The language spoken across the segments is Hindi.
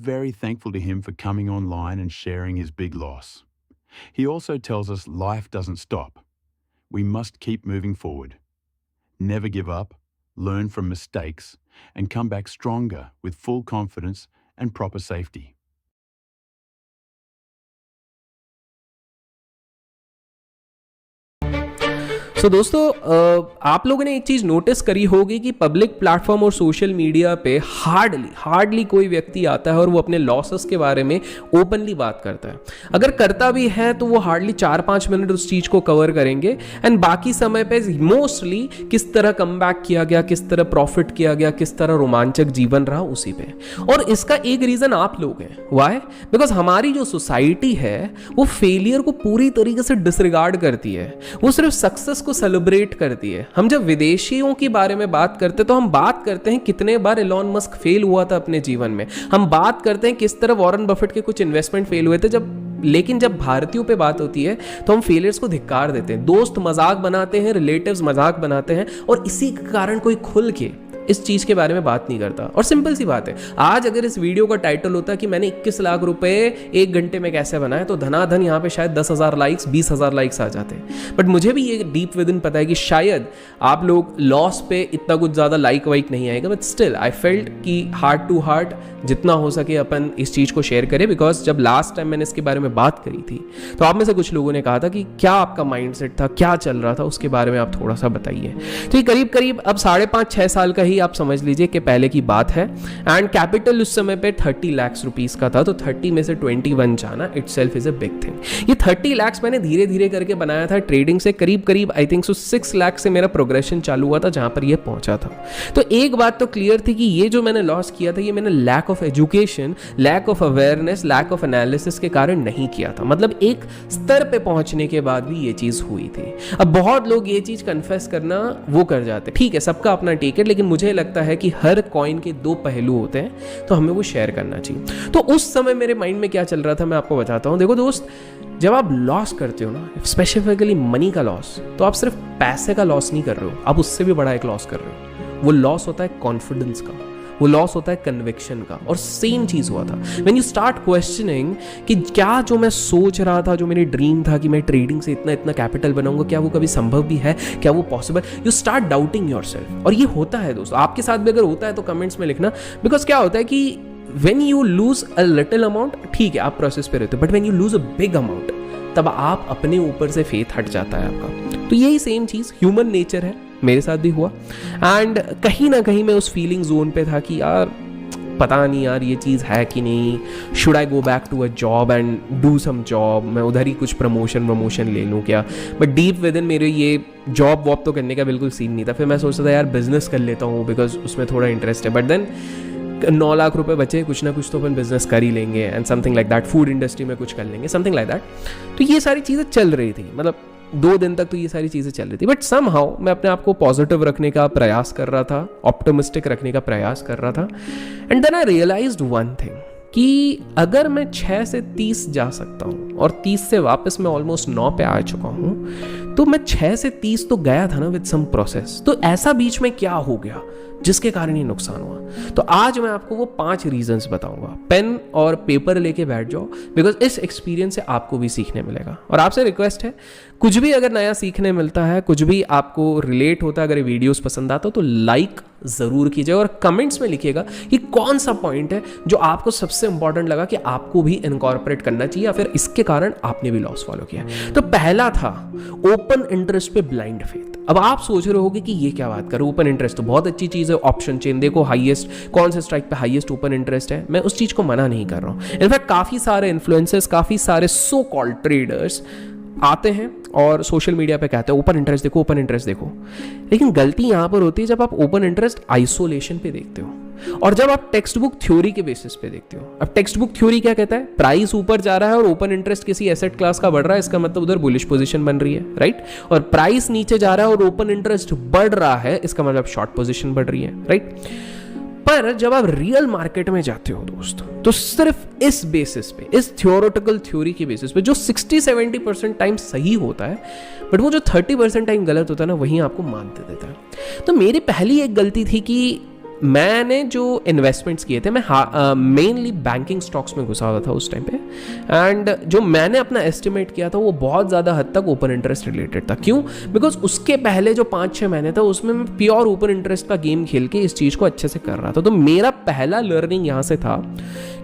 very thankful to him for coming online and sharing his big loss. He also tells us life doesn't stop. We must keep moving forward. Never give up, learn from mistakes, and come back stronger with full confidence and proper safety. तो दोस्तों आप लोगों ने एक चीज़ नोटिस करी होगी कि पब्लिक प्लेटफॉर्म और सोशल मीडिया पे हार्डली कोई व्यक्ति आता है और वो अपने लॉसेस के बारे में ओपनली बात करता है। अगर करता भी है तो वो हार्डली 4-5 मिनट उस चीज़ को कवर करेंगे एंड बाकी समय पे मोस्टली किस तरह कमबैक किया गया, किस तरह प्रॉफिट किया गया, किस तरह रोमांचक जीवन रहा उसी पे। और इसका एक रीज़न आप लोग हैं। वाई? बिकॉज हमारी जो सोसाइटी है वो फेलियर को पूरी तरीके से डिसरिगार्ड करती है, वो सिर्फ सक्सेस को सेलिब्रेट करती है। हम जब विदेशियों के बारे में बात करते तो हम बात करते हैं कितने बार एलॉन मस्क फेल हुआ था अपने जीवन में, हम बात करते हैं किस तरह वॉरेन बफेट के कुछ इन्वेस्टमेंट फेल हुए थे। लेकिन जब भारतीयों पे बात होती है तो हम फेलियर्स को धिक्कार देते हैं, दोस्त मजाक बनाते हैं, रिलेटिव्स मजाक बनाते हैं और इसी के कारण कोई खुल के इस चीज़ के बारे में बात नहीं करता। और सिंपल सी बात है, आज अगर इस वीडियो का टाइटल होता कि मैंने 21 लाख रुपए 1 घंटे में कैसे बनाए तो धनाधन यहाँ पे शायद 10,000 लाइक्स 20,000 लाइक्स आ जाते। बट मुझे भी ये डीप विद इन पता है कि शायद आप लोग लॉस पे इतना कुछ ज़्यादा लाइक वाइक नहीं आएगा। बट स्टिल आई फेल्ट कि हार्ट टू हार्ट जितना हो सके अपन इस चीज़ को शेयर करें। बिकॉज जब लास्ट टाइम मैंने इसके बारे में बात करी थी तो आप में से कुछ लोगों ने कहा था कि क्या आपका माइंडसेट था, क्या चल रहा था, उसके बारे में आप थोड़ा सा बताइए। तो ये करीब करीब अब 5.5-6 साल का ही आप समझ लीजिए कि पहले की बात है। एंड कैपिटल उस समय पे 30 लाख रुपीस का था, तो 30 में से 21 जाना itself is a big thing. ये 30 लाख मैंने धीरे धीरे करके बनाया था ट्रेडिंग से। करीब आई थिंक सो 6 लाख से मेरा प्रोग्रेशन चालू हुआ था जहां पर ये पहुंचा था। तो एक बात तो क्लियर थी कि ये जो मैंने लॉस किया था ये मैंने lack of education, lack of awareness, lack of analysis के कारण नहीं किया था। मतलब एक स्तर पे पहुंचने के बाद भी ये चीज हुई थी। अब बहुत लोग ये चीज कन्फेस करना वो कर जाते, ठीक है सबका अपना टेक है, लेकिन मुझे लगता है कि हर कॉइन के 2 पहलू होते हैं तो हमें वो शेयर करना चाहिए। तो उस समय मेरे माइंड में क्या चल रहा था मैं आपको बताता हूं। देखो दोस्त, जब आप लॉस करते हो ना, स्पेसिफिकली मनी का लॉस, तो आप सिर्फ पैसे का लॉस नहीं कर रहे हो, आप उससे भी बड़ा एक लॉस कर रहे हो। वो लॉस होता है कॉन्फिडेंस का, वो लॉस होता है कन्विक्शन का। और सेम चीज हुआ था व्हेन यू स्टार्ट क्वेश्चनिंग कि क्या जो मैं सोच रहा था, जो मेरी ड्रीम था कि मैं ट्रेडिंग से इतना कैपिटल बनाऊंगा, क्या वो कभी संभव भी है, क्या वो possible. You start doubting yourself. और ये होता है दोस्तों, आपके साथ भी अगर होता है तो कमेंट्स में लिखना। बिकॉज क्या होता है कि when you lose a little amount, ठीक है आप प्रोसेस पे रहते हो, but when you lose a big amount तब आप अपने ऊपर से फेथ हट जाता है आपका। तो यही सेम चीज ह्यूमन नेचर है, मेरे साथ भी हुआ। एंड कहीं ना कहीं मैं उस फीलिंग जोन पे था कि यार पता नहीं यार ये चीज़ है कि नहीं, should I go back to a job and do some job, मैं उधर ही कुछ प्रमोशन ले लूँ क्या। बट डीप विद इन मेरे ये जॉब वॉब तो करने का बिल्कुल सीन नहीं था। फिर मैं सोचता था यार बिजनेस कर लेता हूँ बिकॉज उसमें थोड़ा इंटरेस्ट है। बट देन 9 लाख रुपए बचे, कुछ ना कुछ तो अपन बिजनेस कर ही लेंगे and something like that, food industry में कुछ कर लेंगे, समथिंग लाइक दैट। तो ये सारी चीज़ें चल रही थी, मतलब 2 दिन तक तो ये सारी चीज़ें चल रही थी। बट समहाउ मैं अपने आप को पॉजिटिव रखने का प्रयास कर रहा था, ऑप्टिमिस्टिक रखने का प्रयास कर रहा था। And then I realized one thing कि अगर मैं 6 से 30 जा सकता हूँ और 30 से वापस मैं ऑलमोस्ट 9 पे आ चुका हूँ, तो मैं 6 से 30 तो गया था ना विद सम प्रोसेस। तो ऐसा बीच में क्या हो गया जिसके कारण ये नुकसान हुआ। तो आज मैं आपको वो 5 रीजंस बताऊंगा। पेन और पेपर लेके बैठ जाओ, बिकॉज इस एक्सपीरियंस से आपको भी सीखने मिलेगा। और आपसे रिक्वेस्ट है, कुछ भी अगर नया सीखने मिलता है, कुछ भी आपको रिलेट होता है, अगर ये वीडियोस पसंद आता हो तो लाइक जरूर कीजिए और कमेंट्स में लिखिएगा कि कौन सा पॉइंट है जो आपको सबसे इंपॉर्टेंट लगा कि आपको भी इनकॉर्पोरेट करना चाहिए या फिर इसके कारण आपने भी लॉस फॉलो किया। तो पहला था ओपन इंटरेस्ट पे ब्लाइंड फेथ। अब आप सोच रहे होगे कि ये क्या बात कर, ओपन इंटरेस्ट तो बहुत अच्छी चीज है, ऑप्शन चेन देखो हाईएस्ट कौन से स्ट्राइक पे हाईएस्ट ओपन इंटरेस्ट है। मैं उस चीज को मना नहीं कर रहा हूं। इनफैक्ट काफी सारे इन्फ्लुएंसर्स, काफी सारे सो कॉल्ड ट्रेडर्स आते हैं और सोशल मीडिया पे कहते हैं ओपन इंटरेस्ट देखो, ओपन इंटरेस्ट देखो। लेकिन गलती यहां पर होती है जब आप ओपन इंटरेस्ट आइसोलेशन पे देखते हो और जब आप टेक्स्ट बुक थ्योरी के बेसिस पे देखते हो। अब टेक्स्ट बुक थ्योरी क्या कहता है, प्राइस ऊपर जा रहा है और ओपन इंटरेस्ट किसी एसेट क्लास का बढ़ रहा है, इसका मतलब उधर बुलिश पोजीशन बन रही है, राइट। और प्राइस नीचे जा रहा है और ओपन इंटरेस्ट बढ़ रहा है, इसका मतलब शॉर्ट पोजीशन बढ़ रही है, राइट। पर जब आप रियल मार्केट में जाते हो दोस्त, तो सिर्फ इस बेसिस पे, इस थियोरेटिकल थ्योरी के बेसिस पे जो 60-70% टाइम सही होता है, बट वो जो 30% टाइम गलत होता है ना, वहीं आपको मान दे देता है। तो मेरी पहली एक गलती थी कि मैंने जो इन्वेस्टमेंट्स किए थे, मैं मेनली बैंकिंग स्टॉक्स में घुसा हुआ था उस टाइम पे, एंड जो मैंने अपना एस्टिमेट किया था वो बहुत ज़्यादा हद तक ओपन इंटरेस्ट रिलेटेड था। क्यों? बिकॉज उसके पहले जो 5-6 महीने था उसमें मैं प्योर ओपन इंटरेस्ट का गेम खेल के इस चीज़ को अच्छे से कर रहा था। तो मेरा पहला लर्निंग यहाँ से था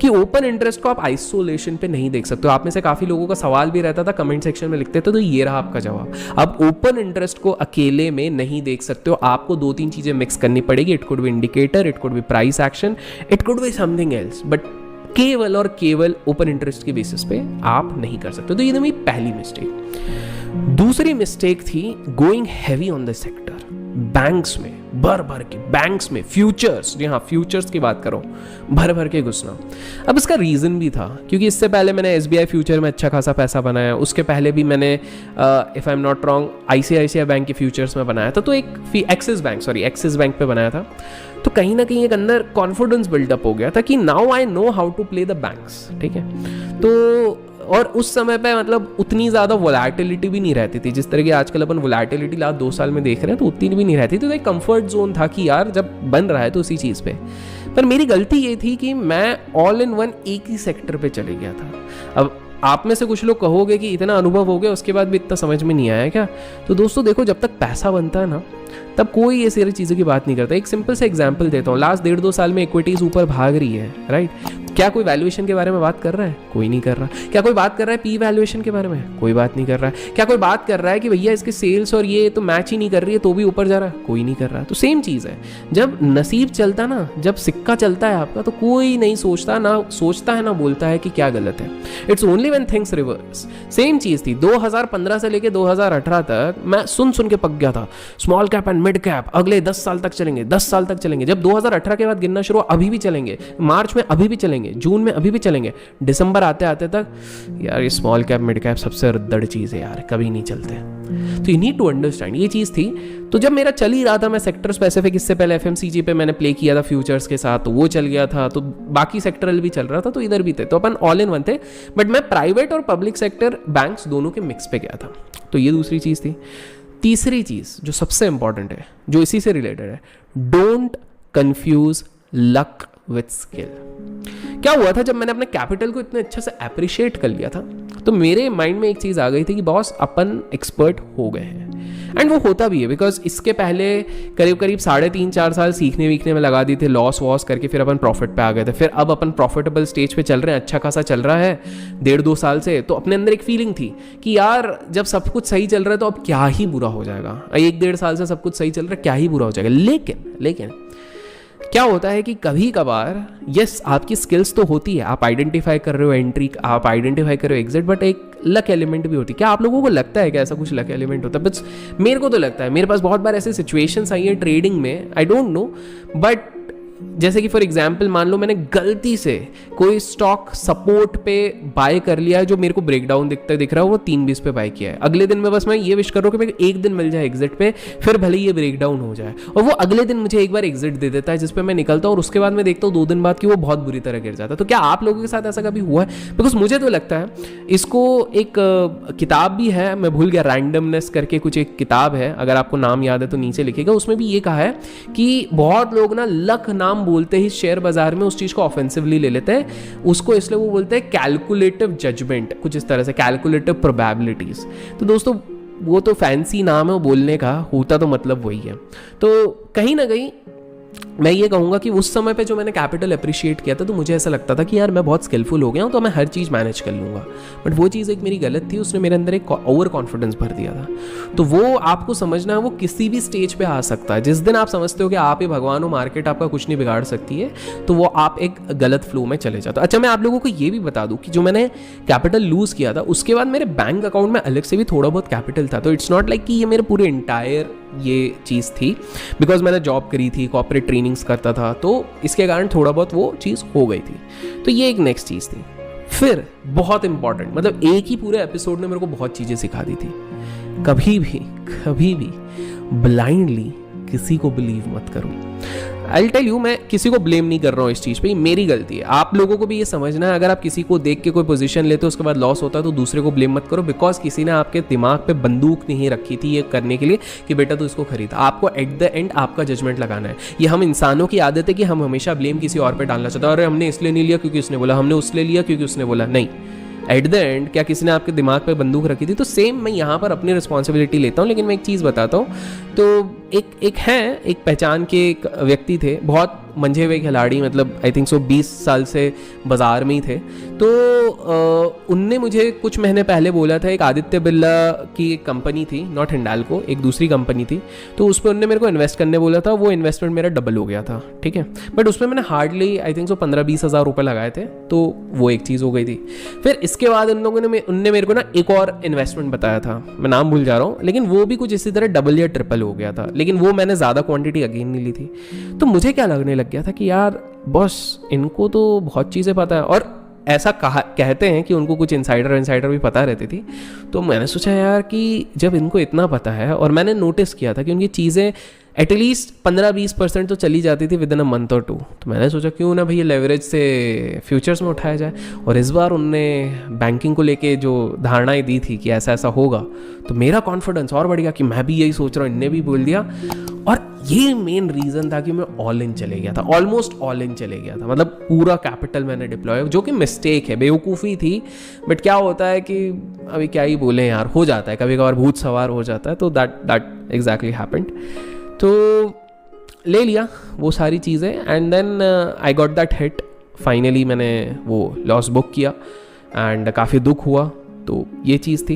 कि ओपन इंटरेस्ट को आप आइसोलेशन पे नहीं देख सकते हो। आप में से काफ़ी लोगों का सवाल भी रहता था, कमेंट सेक्शन में लिखते थे, तो ये रहा आपका जवाब। आप ओपन इंटरेस्ट को अकेले में नहीं देख सकते हो, आपको 2-3 चीज़ें मिक्स करनी पड़ेगी। It could be indicator, it could be price action, it could be something else, but केवल और केवल ओपन इंटरेस्ट के बेसिस पे आप नहीं कर सकते। तो ये मेरी पहली मिस्टेक। दूसरी मिस्टेक थी going heavy on the sector, banks में भर भर के, बैंक्स में फ्यूचर्स, जी हाँ फ्यूचर्स की बात करो, भर भर के घुसना। अब इसका रीज़न भी था क्योंकि इससे पहले मैंने SBI फ्यूचर में अच्छा खासा पैसा बनाया, उसके पहले भी मैंने if I am not wrong ICICI bank के फ्यूचर्स में बनाया था, तो एक एक्सिस बैंक पे बनाया था। तो कहीं ना कहीं एक अंदर कॉन्फिडेंस बिल्डअप हो गया था कि now I know how to play the banks, ठीक है। तो और उस समय पे मतलब उतनी ज़्यादा वोलैटिलिटी भी नहीं रहती थी जिस तरह की आजकल अपन वोलैटिलिटी लास्ट 2 साल में देख रहे हैं, तो उतनी भी नहीं रहती। तो एक कंफर्ट जोन था कि यार जब बन रहा है तो उसी चीज़ पे। पर मेरी गलती ये थी कि मैं ऑल इन वन एक ही सेक्टर पे चले गया था। अब आप में से कुछ लोग कहोगे कि इतना अनुभव हो गया उसके बाद भी इतना समझ में नहीं आया क्या? तो दोस्तों देखो, जब तक पैसा बनता है ना तब कोई ये सारी चीज़ों की बात नहीं करता। एक सिंपल से एग्जांपल देता हूँ, लास्ट 1.5-2 साल में इक्विटीज़ ऊपर भाग रही है, राइट। क्या कोई वैल्यूएशन के बारे में बात कर रहा है? कोई नहीं कर रहा। क्या कोई बात कर रहा है पी वैल्यूएशन के बारे में? कोई बात नहीं कर रहा है। क्या कोई बात कर रहा है कि भैया इसके सेल्स और ये तो मैच ही नहीं कर रही है तो भी ऊपर जा रहा है? कोई नहीं कर रहा। तो सेम चीज़ है, जब नसीब चलता ना, जब सिक्का चलता है आपका, तो कोई नहीं सोचता, ना सोचता है ना बोलता है कि क्या गलत है। It's only when things reverse. Same चीज़ थी 2015 से लेके 2018 तक मैं सुन के पक गया था, small cap and mid cap अगले 10 साल तक चलेंगे, 10 साल तक चलेंगे। जब 2018 के बाद गिनना शुरू, अभी भी चलेंगे, मार्च में अभी भी चलेंगे, जून में अभी भी चलेंगे, दिसंबर आते आते तक यार ये स्मॉल कैप मिड कैप सबसे रद्दड़ चीज़ है यार, कभी नहीं चलते। तो यू नीड टू अंडरस्टैंड, ये चीज़ थी। तो जब मेरा चल ही रहा था, मैं सेक्टर स्पेसिफिक, इससे पहले FMCG पे मैंने प्ले किया था फ्यूचर्स के साथ, तो वो चल गया था, तो बाकी सेक्टरल भी चल रहा था, तो इधर भी थे, तो अपन ऑल इन वन थे। बट मैं प्राइवेट और पब्लिक सेक्टर बैंक्स दोनों के मिक्स पे गया था। तो ये दूसरी चीज़ थी। तीसरी चीज़ जो सबसे इंपॉर्टेंट है, जो इसी से रिलेटेड है, don't confuse luck with skill. क्या हुआ था, जब मैंने अपने कैपिटल को इतने अच्छे से अप्रिशिएट कर लिया था, तो मेरे माइंड में एक चीज़ आ गई थी कि बॉस अपन एक्सपर्ट हो गए हैं। एंड वो होता भी है, बिकॉज इसके पहले करीब 3.5-4 साल सीखने वीखने में लगा दिए थे, लॉस वॉस करके फिर अपन प्रॉफिट पे आ गए थे। फिर अब अपन प्रॉफिटेबल स्टेज पे चल रहे हैं, अच्छा खासा चल रहा है 1.5-2 साल से। तो अपने अंदर एक फीलिंग थी कि यार जब सब कुछ सही चल रहा है तो अब क्या ही बुरा हो जाएगा, 1-1.5 साल से सब कुछ सही चल रहा है, क्या ही बुरा हो जाएगा। लेकिन क्या होता है कि कभी कभार यस आपकी स्किल्स तो होती है, आप आइडेंटिफाई कर रहे हो एंट्री, आप आइडेंटिफाई कर रहे हो एग्जिट, बट एक लक एलिमेंट भी होती है। क्या आप लोगों को लगता है कि ऐसा कुछ लक एलिमेंट होता है? बस मेरे को तो लगता है, मेरे पास बहुत बार ऐसे सिचुएशंस आई है ट्रेडिंग में, आई डोंट नो, बट जैसे कि फॉर एग्जाम्पल मान लो मैंने गलती से कोई स्टॉक सपोर्ट पे बाय कर लिया है जो मेरे को ब्रेकडाउन दिख रहा है, वो 3.20 पे बाय किया है। अगले दिन में बस मैं ये विश कर रहा हूँ कि मेरे को एक दिन मिल जाए एग्जिट पे, फिर भले ही ये ब्रेकडाउन हो जाए, और वो अगले दिन मुझे एक बार एग्जिट दे देता है जिसपे मैं निकलता हूँ, और उसके बाद मैं देखता हूँ 2 दिन बाद कि वो बहुत बुरी तरह गिर जाता है। तो क्या आप लोगों के साथ ऐसा कभी हुआ है? बिकॉज मुझे तो लगता है, इसको एक किताब भी है, मैं भूल गया, रैंडमनेस करके कुछ एक किताब है, अगर आपको नाम याद है तो नीचे लिखिएगा। उसमें भी ये कहा है कि बहुत लोग ना लक नाम बोलते ही शेयर बाजार में उस चीज को ऑफेंसिवली ले लेते हैं, उसको इसलिए वो बोलते हैं कैलकुलेटिव जजमेंट, कुछ इस तरह से, कैलकुलेटिव प्रोबेबिलिटीज। तो दोस्तों वो तो फैंसी नाम है वो बोलने का, होता तो मतलब वही है। तो कहीं ना कहीं मैं ये कहूँगा कि उस समय पे जो मैंने कैपिटल अप्रिशिएट किया था, तो मुझे ऐसा लगता था कि यार मैं बहुत स्किलफुल हो गया हूँ तो मैं हर चीज़ मैनेज कर लूँगा। बट वो चीज़ एक मेरी गलत थी, उसने मेरे अंदर एक ओवर कॉन्फिडेंस भर दिया था। तो वो आपको समझना है, वो किसी भी स्टेज पे आ सकता है। जिस दिन आप समझते हो कि आप ही भगवान हो, मार्केट आपका कुछ नहीं बिगाड़ सकती है, तो वो आप एक गलत फ्लो में चले जाते हो। अच्छा, मैं आप लोगों को ये भी बता दूँ कि जो मैंने कैपिटल लूज़ किया था, उसके बाद मेरे बैंक अकाउंट में अलग से भी थोड़ा बहुत कैपिटल था। तो इट्स नॉट लाइक कि ये मेरे पूरे इंटायर ये चीज़ थी, बिकॉज मैंने जॉब करी थी, कॉर्पोरेट ट्रेनिंग्स करता था, तो इसके कारण थोड़ा बहुत वो चीज़ हो गई थी। तो ये एक नेक्स्ट चीज़ थी। फिर बहुत इंपॉर्टेंट, मतलब एक ही पूरे एपिसोड ने मेरे को बहुत चीज़ें सिखा दी थी। कभी भी ब्लाइंडली किसी को बिलीव मत करो। आई टेल यू, मैं किसी को ब्लेम नहीं कर रहा हूँ इस चीज़ पे, ये मेरी गलती है। आप लोगों को भी ये समझना है, अगर आप किसी को देख के कोई पोजीशन लेते हो उसके बाद लॉस होता है तो दूसरे को ब्लेम मत करो, बिकॉज किसी ने आपके दिमाग पे बंदूक नहीं रखी थी ये करने के लिए कि बेटा तू इसको खरीदा। आपको एट द एंड आपका जजमेंट लगाना है। ये हम इंसानों की आदत है कि हम हमेशा ब्लेम किसी और पे डालना चाहते हैं, और हमने इसलिए नहीं लिया क्योंकि उसने बोला, हमने उसने लिया क्योंकि उसने बोला। नहीं, एट द एंड क्या किसी ने आपके दिमाग पे बंदूक रखी थी? तो सेम मैं यहाँ पर अपनी रिस्पॉन्सिबिलिटी लेता हूँ। लेकिन मैं एक चीज़ बताता हूँ, तो एक पहचान के एक व्यक्ति थे, बहुत मंझे हुए खिलाड़ी, मतलब आई थिंक सो 20 साल से बाज़ार में ही थे। तो उनने मुझे कुछ महीने पहले बोला था, एक आदित्य बिरला की एक कंपनी थी, नॉट हिंडाल्को, एक दूसरी कंपनी थी, तो उस पर उनने मेरे को इन्वेस्ट करने बोला था। वो इन्वेस्टमेंट मेरा डबल हो गया था, ठीक है, बट उसमें मैंने हार्डली आई थिंक सो 15-20 हज़ार रुपये लगाए थे, तो वो एक चीज़ हो गई थी। फिर इसके बाद उन लोगों ने उनने मेरे को ना एक और इन्वेस्टमेंट बताया था, मैं नाम भूल जा रहा हूँ, लेकिन वो भी कुछ इसी तरह डबल या ट्रिपल हो गया था, लेकिन वो मैंने ज़्यादा क्वांटिटी अगेन नहीं ली थी। तो मुझे क्या लगने लग गया था कि यार बॉस, इनको तो बहुत चीज़ें पता है, और ऐसा कहते हैं कि उनको कुछ इनसाइडर भी पता रहती थी। तो मैंने सोचा यार कि जब इनको इतना पता है, और मैंने नोटिस किया था कि उनकी चीज़ें एटलीस्ट 15-20% तो चली जाती थी विद इन अ मंथ और 2, तो मैंने सोचा क्यों ना भैया लेवरेज से फ्यूचर्स में उठाया जाए। और इस बार उनने बैंकिंग को लेके जो धारणाएं दी थी कि ऐसा ऐसा होगा, तो मेरा कॉन्फिडेंस और बढ़ गया कि मैं भी यही सोच रहा हूँ, इनने भी बोल दिया। और ये मेन रीज़न था कि मैं ऑल इन चले गया था, ऑलमोस्ट ऑल इन चले गया था, मतलब पूरा कैपिटल मैंने डिप्लॉय, जो कि मिस्टेक है, बेवकूफ़ी थी। बट क्या होता है कि अभी क्या ही बोले यार, हो जाता है कभी कभार, भूत सवार हो जाता है, तो दैट एग्जैक्टली हैपेंड। तो ले लिया वो सारी चीज़ें, and then I got that hit. Finally मैंने वो लॉस बुक किया एंड काफ़ी दुख हुआ, तो ये चीज़ थी।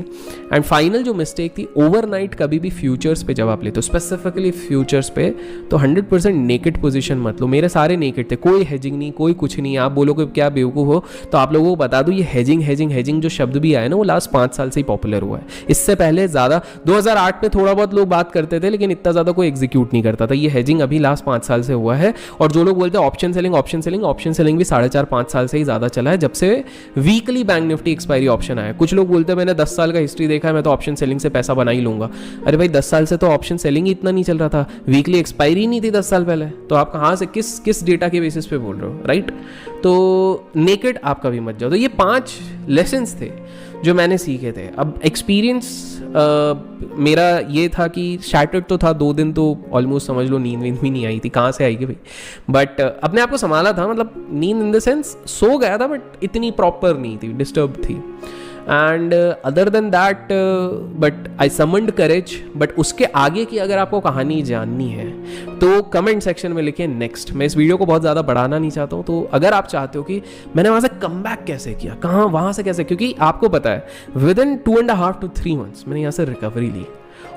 एंड फाइनल जो मिस्टेक थी, ओवरनाइट कभी भी फ्यूचर्स पे जब आप लेते हो, स्पेसिफिकली फ्यूचर्स पे, तो 100% नेकेड पोजीशन मत लो। मेरे सारे नेकेड थे, कोई हेजिंग नहीं, कोई कुछ नहीं। आप बोलोगे क्या बेवकूफ़ हो, तो आप लोगों को बता दूँ, ये हेजिंग जो शब्द भी आया ना, वो लास्ट 5 साल से ही पॉपुलर हुआ है। इससे पहले ज़्यादा 2008 में थोड़ा बहुत लोग बात करते थे, लेकिन इतना ज़्यादा कोई एग्जीक्यूट नहीं करता था। ये हेजिंग अभी लास्ट 5 साल से हुआ है। और जो लोग बोलते हैं ऑप्शन सेलिंग भी 4.5-5 साल से ही ज़्यादा चला है, जब से weekly bank Nifty expiry option आया। कुछ लोग बोलते हैं मैंने 10 साल का हिस्ट्री देखा है, मैं तो ऑप्शन सेलिंग से पैसा बना ही लूंगा। अरे भाई 10 साल से तो ऑप्शन सेलिंग ही इतना नहीं चल रहा था, वीकली एक्सपायरी नहीं थी 10 साल पहले, तो आप कहाँ से किस डेटा के बेसिस पे बोल रहे हो, राइट? तो नेकेड आप कभी मत जाओ। तो ये 5 लेसन्स थे जो मैंने सीखे थे। अब एक्सपीरियंस मेरा ये था कि शैटर्ड तो था 2 दिन, तो ऑलमोस्ट समझ लो नींद भी नहीं आई थी, कहाँ से आएगी भाई। बट अपने आप को संभाला था, मतलब नींद इन द सेंस सो गया था, बट इतनी प्रॉपर नहीं थी, डिस्टर्ब थी। And other than that, but I summoned courage. But उसके आगे की अगर आपको कहानी जाननी है तो कमेंट सेक्शन में लिखिए नेक्स्ट। मैं इस वीडियो को बहुत ज़्यादा बढ़ाना नहीं चाहता हूँ, तो अगर आप चाहते हो कि मैंने वहाँ से कम बैक कैसे किया, कहाँ वहाँ से कैसे, क्योंकि आपको पता है विद इन 2.5 to 3 months मैंने यहाँ से रिकवरी ली,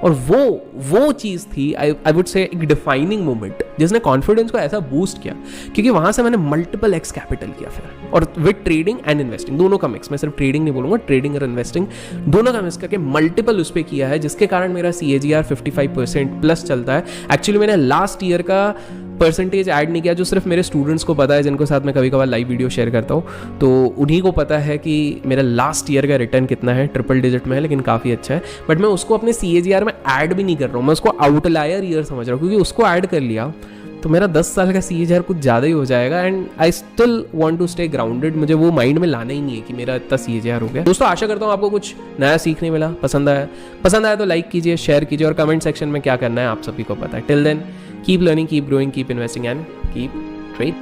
और वो चीज़ थी आई वुड से एक डिफाइनिंग मोमेंट जिसने कॉन्फिडेंस को ऐसा बूस्ट किया, क्योंकि वहाँ से मैंने मल्टीपल एक्स कैपिटल किया फिर, और विद ट्रेडिंग एंड इन्वेस्टिंग दोनों का मिक्स। मैं सिर्फ ट्रेडिंग नहीं बोलूँगा, ट्रेडिंग और इन्वेस्टिंग दोनों का मिक्स करके मल्टीपल उस पर किया है, जिसके कारण मेरा CAGR 55% प्लस चलता है। एक्चुअली मैंने लास्ट ईयर का परसेंटेज ऐड नहीं किया, जो सिर्फ मेरे स्टूडेंट्स को पता है, जिनको साथ मैं कभी कभार लाइव वीडियो शेयर करता हूँ, तो उन्हीं को पता है कि मेरा लास्ट ईयर का रिटर्न कितना है, ट्रिपल डिजिट में है, लेकिन काफ़ी अच्छा है। बट मैं उसको अपने CAGR में ऐड भी नहीं कर रहा हूँ, मैं उसको आउटलायर ईयर समझ रहा हूँ, क्योंकि उसको ऐड कर लिया तो मेरा 10 साल का CAGR कुछ ज़्यादा ही हो जाएगा। And I still want to stay grounded, मुझे वो माइंड में लाना ही नहीं है कि मेरा इतना CAGR हो गया। दोस्तों आशा करता हूँ आपको कुछ नया सीखने मिला, पसंद आया तो लाइक कीजिए, शेयर कीजिए, और कमेंट सेक्शन में क्या करना है आप सभी को पता है। Till then keep learning, keep growing, keep investing and keep trade.